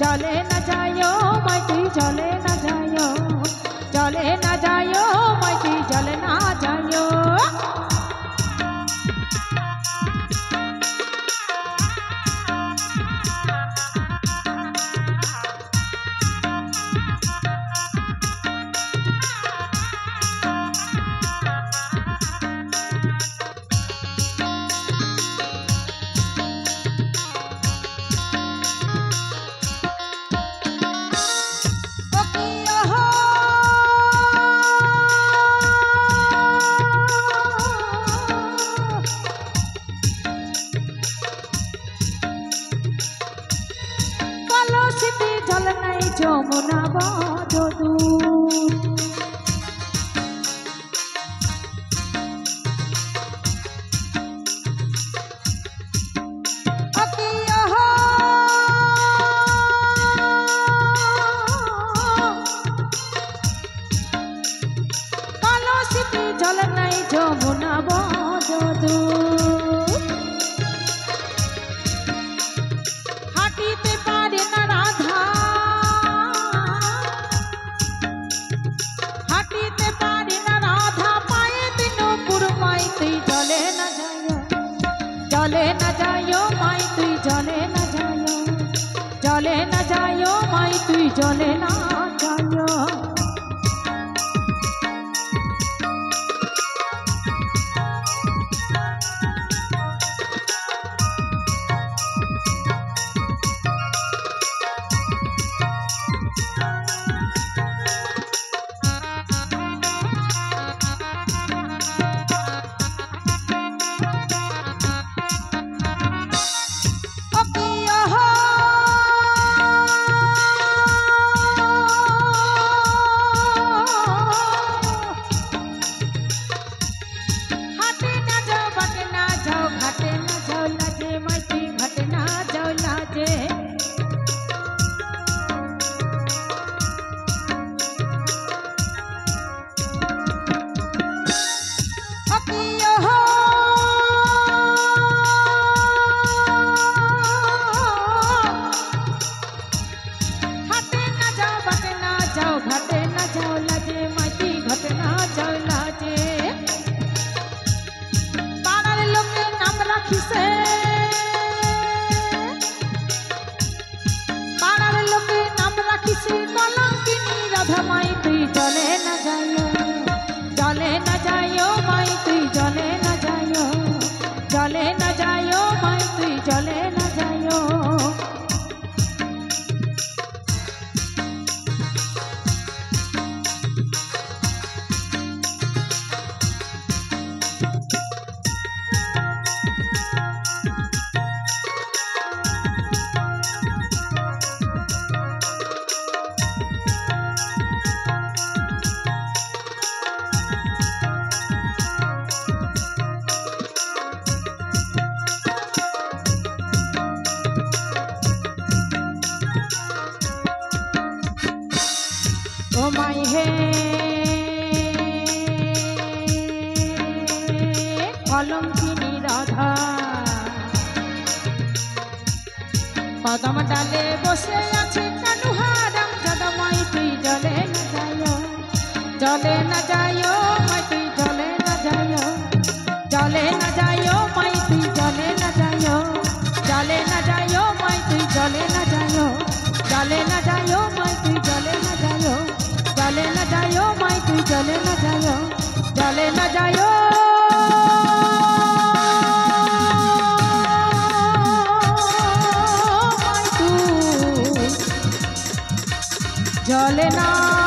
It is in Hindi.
चले न जायो माइती चले न जायो, चले न जायो माइती चले न जायो। जल नहीं যমুনা বদদূর কালো স্মৃতি জল নাই যমুনা বদদূর হাঁটিতে পারে না রাধা হাঁটিতে পারে না রাধা পায়ে বিনপুর মাই তুই চলে না যাইও চলে না যাইও মাই তুই চলে না যাইও চলে না যাইও মাই তুই চলে না যাইও। पाड़ार लोके नाम राखिसे कलंकिनी राधा माई तुई चले न जाइयो चले न जाइयो माई तुई चले न जाइयो चले न जाइयो माई तुई चले न जाइयो। ओ माई हे कलंकिनी राधा कदम डाले बसे आछे कानुहाराम जादा माई तुई चले न जाइयो चले न जाइयो माई तुई चले न जाइयो चले न जाइयो माई तुई चले न जाइयो चले न जाइयो माई तुई चले न जाइयो चले न जाइयो माई तुई चले न जाइयो चले न जाइयो माई तुई चले न जाइयो चले न जाइयो माई तू चले ना।